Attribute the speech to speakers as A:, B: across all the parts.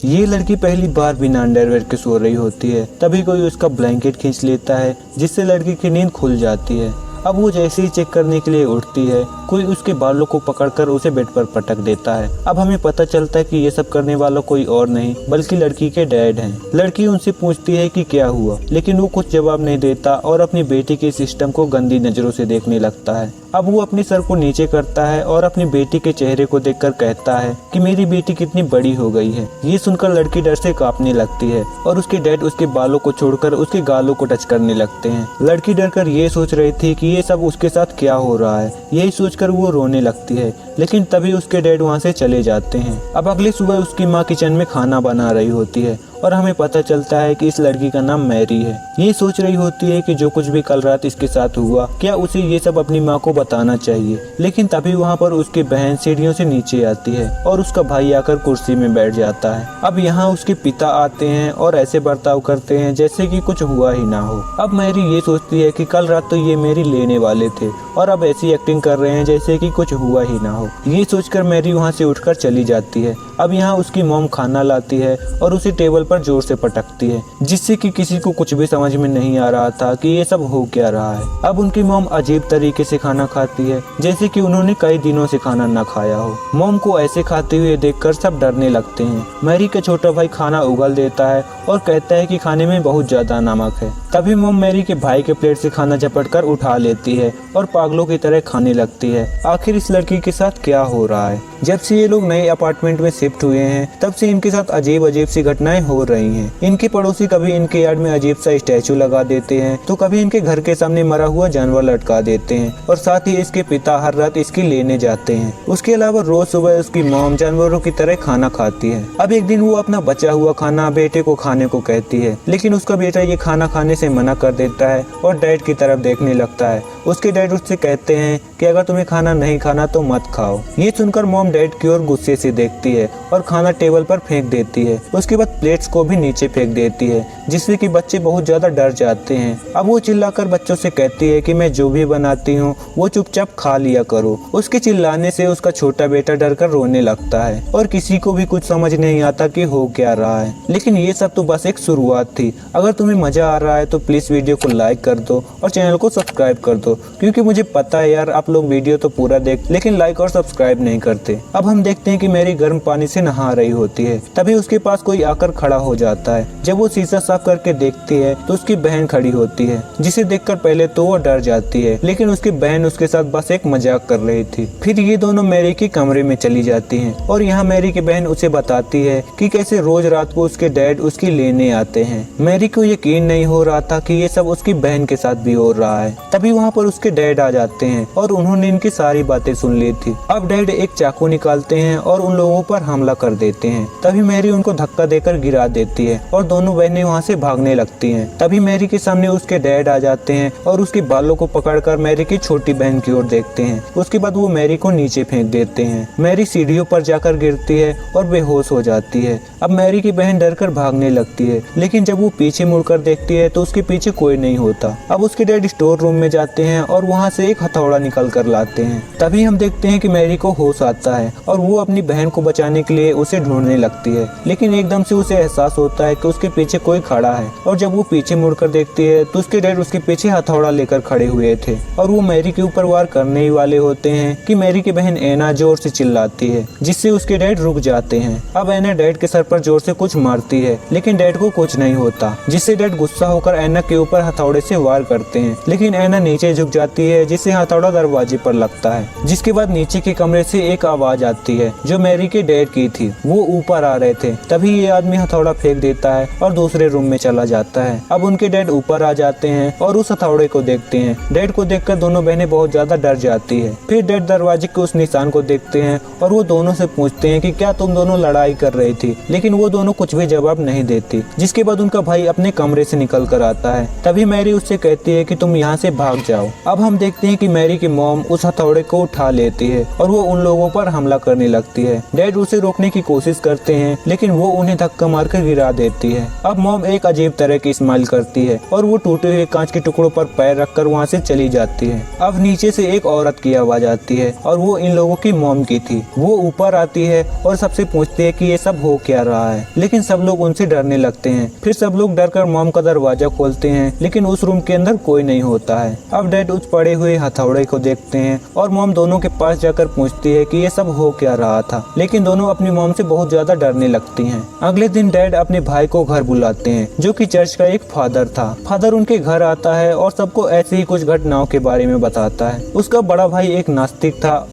A: ये लड़की पहली बार बिना अंडरवेयर के सो रही होती है, तभी कोई उसका ब्लैंकेट खींच लेता है जिससे लड़की की नींद खुल जाती है। अब वो जैसे ही चेक करने के लिए उठती है, कोई उसके बालों को पकड़कर उसे बेड पर पटक देता है। अब हमें पता चलता है कि ये सब करने वाला कोई और नहीं बल्कि लड़की के डैड हैं। लड़की उनसे पूछती है कि क्या हुआ, लेकिन वो कुछ जवाब नहीं देता और अपनी बेटी के सिस्टम को गंदी नजरों से देखने लगता है। अब वो अपने सर को नीचे करता है और अपनी बेटी के चेहरे को देखकर कहता है कि मेरी बेटी कितनी बड़ी हो गई है। ये सुनकर लड़की डर से कांपने लगती है और उसके डैड उसके बालों को छोड़कर उसके गालों को टच करने लगते हैं। लड़की डरकर ये सोच रही थी कि ये सब उसके साथ क्या हो रहा है। यही सोचकर वो रोने लगती है, लेकिन तभी उसके डैड वहाँ से चले जाते हैं। अब अगली सुबह उसकी माँ किचन में खाना बना रही होती है और हमें पता चलता है कि इस लड़की का नाम मैरी है। ये सोच रही होती है कि जो कुछ भी कल रात इसके साथ हुआ, क्या उसे ये सब अपनी माँ को बताना चाहिए। लेकिन तभी वहाँ पर उसकी बहन सीढ़ियों से नीचे आती है और उसका भाई आकर कुर्सी में बैठ जाता है। अब यहाँ उसके पिता आते हैं और ऐसे बर्ताव करते हैं जैसे कि कुछ हुआ ही ना हो। अब मैरी ये सोचती है कि कल रात तो ये मेरी लेने वाले थे और अब ऐसी एक्टिंग कर रहे हैं जैसे कि कुछ हुआ ही ना हो। ये सोचकर मैरी वहाँ से उठकर चली जाती है। अब यहाँ उसकी मॉम खाना लाती है और उसे टेबल पर जोर से पटकती है, जिससे कि किसी को कुछ भी समझ में नहीं आ रहा था कि ये सब हो क्या रहा है। अब उनकी मॉम अजीब तरीके से खाना खाती है, जैसे कि उन्होंने कई दिनों से खाना न खाया हो। मॉम को ऐसे खाते हुए देखकर सब डरने लगते हैं। मैरी का छोटा भाई खाना उगल देता है और कहता है कि खाने में बहुत ज्यादा नमक है। तभी मॉम मैरी के भाई के प्लेट से खाना झपटकर उठा लेती है और पागलों की तरह खाने लगती है। आखिर इस लड़की के साथ क्या हो रहा है? जब से ये लोग नए अपार्टमेंट में शिफ्ट हुए हैं, तब से इनके साथ अजीब अजीब सी घटनाएं हो रही हैं। इनके पड़ोसी कभी इनके यार्ड में अजीब सा स्टैचू लगा देते हैं, तो कभी इनके घर के सामने मरा हुआ जानवर लटका देते हैं और साथ ही इसके पिता हर रात इसकी लेने जाते हैं। उसके अलावा रोज सुबह उसकी मॉम जानवरों की तरह खाना खाती है। अब एक दिन वो अपना बचा हुआ खाना बेटे को खाने को कहती है, लेकिन उसका बेटा ये खाना खाने से मना कर देता है और डैड की तरफ देखने लगता है। उसके डैड उससे कहते हैं कि अगर तुम्हें खाना नहीं खाना तो मत खाओ। ये सुनकर मॉम डैड की ओर गुस्से से देखती है और खाना टेबल पर फेंक देती है। उसके बाद प्लेट्स को भी नीचे फेंक देती है, जिससे कि बच्चे बहुत ज्यादा डर जाते हैं। अब वो चिल्लाकर बच्चों से कहती है कि मैं जो भी बनाती हूँ वो चुपचाप खा लिया करो। उसके चिल्लाने से उसका छोटा बेटा डरकर रोने लगता है और किसी को भी कुछ समझ नहीं आता कि हो क्या रहा है। लेकिन ये सब तो बस एक शुरुआत थी। अगर तुम्हें मजा आ रहा है तो प्लीज वीडियो को लाइक कर दो और चैनल को सब्सक्राइब कर दो, क्योंकि मुझे पता है यार आप लोग वीडियो तो पूरा देख लेकिन लाइक और सब्सक्राइब नहीं करते। अब हम देखते हैं कि मैरी गर्म पानी से नहा रही होती है। तभी उसके पास कोई आकर खड़ा हो जाता है। जब वो शीशा साफ करके देखती है तो उसकी बहन खड़ी होती है, जिसे देखकर पहले तो वो डर जाती है, लेकिन उसकी बहन उसके साथ बस एक मजाक कर रही थी। फिर ये दोनों मैरी के कमरे में चली जाती हैं और यहाँ मैरी की बहन उसे बताती है कि कैसे रोज रात को उसके डैड उसकी लेने आते हैं। मैरी को यकीन नहीं हो रहा था कि ये सब उसकी बहन के साथ भी हो रहा है। तभी वहाँ पर उसके डैड आ जाते हैं और उन्होंने इनकी सारी बातें सुन ली थी। अब डैड एक चाकू निकालते हैं और उन लोगों पर हमला कर देते हैं। तभी मैरी उनको धक्का देकर गिरा देती है और दोनों बहनें वहाँ से भागने लगती हैं। तभी मैरी के सामने उसके डैड आ जाते हैं और उसके बालों को पकड़कर मैरी की छोटी बहन की ओर देखते हैं। उसके बाद वो मैरी को नीचे फेंक देते हैं। मैरी सीढ़ियों पर जाकर गिरती है और बेहोश हो जाती है। अब मैरी की बहन डरकर भागने लगती है, लेकिन जब वो पीछे मुड़कर देखती है तो उसके पीछे कोई नहीं होता। अब उसके डैड स्टोर रूम में जाते हैं और वहाँ से एक हथौड़ा निकल कर लाते हैं। तभी हम देखते हैं कि मैरी को होश आता है और वो अपनी बहन को बचाने के लिए उसे ढूंढने लगती है, लेकिन एकदम से उसे एहसास होता है कि उसके पीछे कोई खड़ा है और जब वो पीछे मुड़कर देखती है तो उसके डैड उसके पीछे हथौड़ा लेकर खड़े हुए थे और वो मैरी के ऊपर वार करने ही वाले होते हैं कि मैरी की बहन एना जोर से चिल्लाती है, जिससे उसके डैड रुक जाते हैं। अब एना डैड के सर पर जोर से कुछ मारती है, लेकिन डैड को कुछ नहीं होता, जिससे डैड गुस्सा होकर एना के ऊपर हथौड़े से वार करते हैं, लेकिन एना नीचे झुक जाती है, जिससे हथौड़ा दरवाजे पर लगता है। जिसके बाद नीचे के कमरे से एक आवाज आती है जो मैरी के डैड की थी। वो ऊपर आ रहे थे। तभी ये आदमी हथौड़ा फेंक देता है और दूसरे रूम में चला जाता है। अब उनके डैड ऊपर आ जाते हैं और उस हथौड़े को देखते हैं। डैड को देखकर दोनों बहनें बहुत ज्यादा डर जाती है। फिर डैड दरवाजे के उस निशान को देखते हैं और वो दोनों से पूछते हैं कि क्या तुम दोनों लड़ाई कर रही थी, लेकिन वो दोनों कुछ भी जवाब नहीं देती। जिसके बाद उनका भाई अपने कमरे से निकल कर आता है। तभी मैरी उससे कहती है कि तुम यहाँ से भाग जाओ। अब हम देखते हैं कि मैरी की मॉम उस हथौड़े को उठा लेती है और वो उन लोगों पर हमला करने लगती है। डैड उसे रोकने की कोशिश करते हैं, लेकिन वो उन्हें धक्का मारकर गिरा देती है। अब मॉम एक अजीब तरह की स्माइल करती है और वो टूटे हुए कांच के टुकड़ों पर पैर रखकर वहाँ से चली जाती है। अब नीचे से एक औरत की आवाज आती है और वो इन लोगों की मॉम की थी। वो ऊपर आती है और सबसे पूछती है कि ये सब हो क्या रहा है, लेकिन सब लोग उनसे डरने लगते हैं। फिर सब लोग डरकर मॉम का दरवाजा खोलते हैं, लेकिन उस रूम के अंदर कोई नहीं होता है। अब डैड उस पड़े हुए हथौड़े को देखते हैं और मॉम दोनों के पास जाकर पूछती है कि ये सब हो क्या रहा था, लेकिन दोनों अपनी मॉम से बहुत ज्यादा डरने लगती हैं। अगले दिन डैड अपने भाई को घर बुलाते हैं, जो कि चर्च का एक फादर था। फादर उनके घर आता है और सबको ऐसी ही कुछ घटनाओं के बारे में बताता है। उसका बड़ा भाई एक नास्तिक था,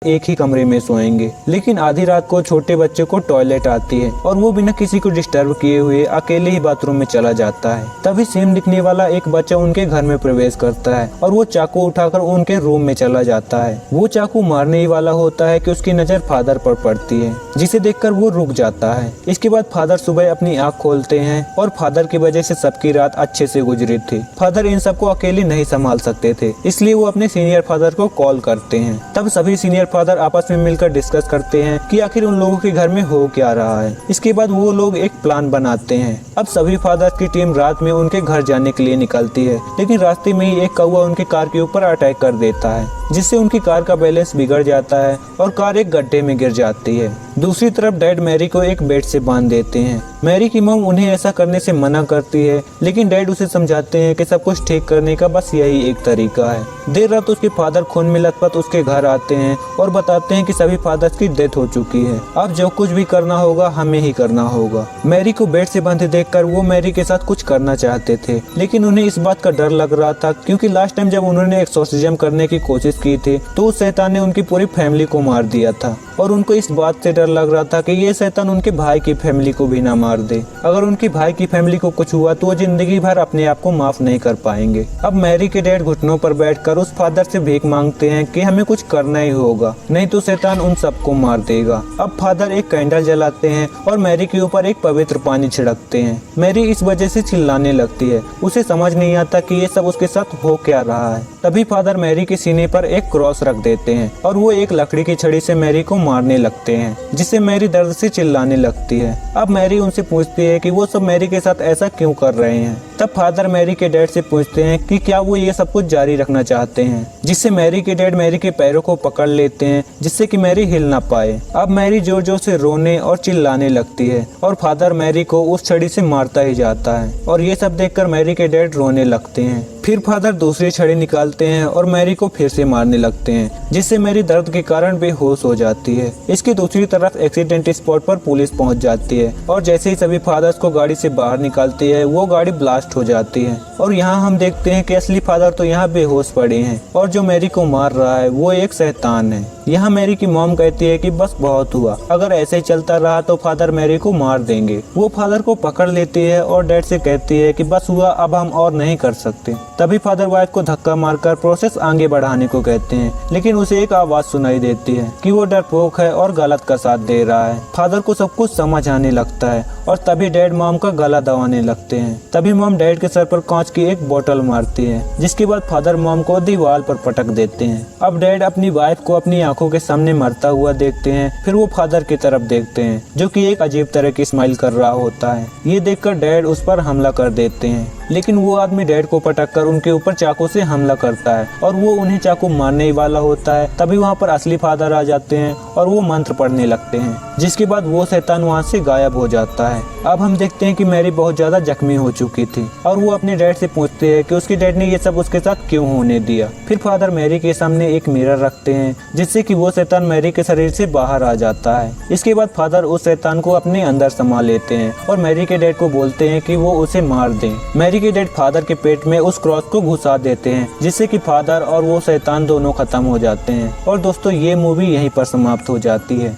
A: एक ही कमरे में सोएंगे, लेकिन आधी रात को छोटे बच्चे को टॉयलेट आती है और वो बिना किसी को डिस्टर्ब किए हुए अकेले ही बाथरूम में चला जाता है। तभी सेम दिखने वाला एक बच्चा उनके घर में प्रवेश करता है और वो चाकू उठाकर उनके रूम में चला जाता है। वो चाकू मारने ही वाला होता है कि उसकी नजर फादर पर पड़ती है, जिसे देखकर वो रुक जाता है। इसके बाद फादर सुबह अपनी आँख खोलते हैं और फादर की वजह से सबकी रात अच्छे से गुजरी थी। फादर इन सबको अकेले नहीं संभाल सकते थे, इसलिए वो अपने सीनियर फादर को कॉल करते हैं। तब सभी सीनियर फादर आपस में मिलकर डिस्कस करते हैं कि आखिर उन लोगों के घर में हो क्या रहा है। इसके बाद वो लोग एक प्लान बनाते हैं। अब सभी फादर्स की टीम रात में उनके घर जाने के लिए निकलती है, लेकिन रास्ते में ही एक कौवा उनके कार के ऊपर अटैक कर देता है, जिससे उनकी कार का बैलेंस बिगड़ जाता है और कार एक गड्ढे में गिर जाती है। दूसरी तरफ डैड मैरी को एक बेड से बांध देते हैं। मैरी की मॉम उन्हें ऐसा करने से मना करती है, लेकिन डैड उसे समझाते हैं कि सब कुछ ठीक करने का बस यही एक तरीका है। देर रात उसके फादर खून में लथपथ उसके घर आते हैं और बताते हैं कि सभी फादर्स की डेथ हो चुकी है। अब जो कुछ भी करना होगा हमें ही करना होगा। मैरी को बेड से बंधे देखकर वो मैरी के साथ कुछ करना चाहते थे, लेकिन उन्हें इस बात का डर लग रहा था, क्योंकि लास्ट टाइम जब उन्होंने एक्सोर्सिज्म करने की कोशिश की थी तो उस शैतान ने उनकी पूरी फैमिली को मार दिया था, और उनको इस बात से डर लग रहा था कि ये शैतान उनके भाई की फैमिली को भी ना मार दे। अगर उनके भाई की फैमिली को कुछ हुआ तो वो जिंदगी भर अपने आप को माफ नहीं कर पाएंगे। अब मैरी के डैड घुटनों पर बैठकर उस फादर से भीख मांगते हैं कि हमें कुछ करना ही होगा, नहीं तो शैतान उन सबको मार देगा। अब फादर एक कैंडल जलाते हैं और मैरी के ऊपर एक पवित्र पानी छिड़कते हैं। मैरी इस वजह से चिल्लाने लगती है, उसे समझ नहीं आता कि ये सब उसके साथ हो क्या रहा है। तभी फादर मैरी के सीने पर एक क्रॉस रख देते हैं और वो एक लकड़ी की छड़ी से मैरी को मारने लगते हैं, जिससे मैरी दर्द से चिल्लाने लगती है। अब मैरी उनसे पूछती है कि वो सब मैरी के साथ ऐसा क्यों कर रहे हैं। तब फादर मैरी के डैड से पूछते हैं कि क्या वो ये सब कुछ जारी रखना चाहते हैं, जिससे मैरी के डैड मैरी के पैरों को पकड़ लेते हैं, जिससे कि मैरी हिल ना पाए। अब मैरी जोर जोर से रोने और चिल्लाने लगती है और फादर मैरी को उस छड़ी से मारता ही जाता है, और ये सब देखकर मैरी के डैड रोने लगते हैं। फिर फादर दूसरी छड़ी निकालते हैं और मैरी को फिर से मारने लगते हैं, जिससे मैरी दर्द के कारण बेहोश हो जाती है। इसकी दूसरी तरफ एक्सीडेंट स्पॉट पर पुलिस पहुंच जाती है, और जैसे ही सभी फादर्स को गाड़ी से बाहर निकालती है वो गाड़ी ब्लास्ट हो जाती है, और यहाँ हम देखते हैं कि असली फादर तो यहाँ बेहोश पड़े हैं और जो मैरी को मार रहा है वो एक शैतान है। यहाँ मैरी की मॉम कहती है कि बस बहुत हुआ, अगर ऐसे ही चलता रहा तो फादर मैरी को मार देंगे। वो फादर को पकड़ लेती है और डैड से कहती है कि बस हुआ, अब हम और नहीं कर सकते। तभी फादर वाइफ को धक्का मारकर प्रोसेस आगे बढ़ाने को कहते हैं, लेकिन उसे एक आवाज सुनाई देती है कि वो डरपोक है और गलत का साथ दे रहा है। फादर को सब कुछ समझ आने लगता है और तभी डैड मॉम का गला दबाने लगते हैं। तभी मॉम डैड के सर पर कांच की एक बोतल मारती है, जिसके बाद फादर मॉम को दीवार पर पटक देते हैं। अब डैड अपनी वाइफ को अपनी आंखों के सामने मरता हुआ देखते हैं। फिर वो फादर की तरफ देखते हैं, जो कि एक अजीब तरह की स्माइल कर रहा होता है। ये देखकर डैड उस पर हमला कर देते हैं, लेकिन वो आदमी डैड को पटककर उनके ऊपर चाकू से हमला करता है और वो उन्हें चाकू मारने ही वाला होता है। तभी वहाँ पर असली फादर आ जाते हैं और वो मंत्र पढ़ने लगते हैं, जिसके बाद वो शैतान वहाँ से गायब हो जाता है। अब हम देखते हैं कि मैरी बहुत ज्यादा जख्मी हो चुकी थी और वो अपने डैड से पूछते हैं कि उसके डैड ने ये सब उसके साथ क्यों होने दिया। फिर फादर मैरी के सामने एक मिरर रखते हैं, जिससे कि वो शैतान मैरी के शरीर से बाहर आ जाता है। इसके बाद फादर उस शैतान को अपने अंदर समा लेते हैं और मैरी के डैड को बोलते हैं कि वो उसे मार दें। मैरी के डैड फादर के पेट में उस क्रॉस को घुसा देते हैं, जिससे कि फादर और वो शैतान दोनों खत्म हो जाते हैं। और दोस्तों, ये मूवी यहीं पर समाप्त हो जाती है।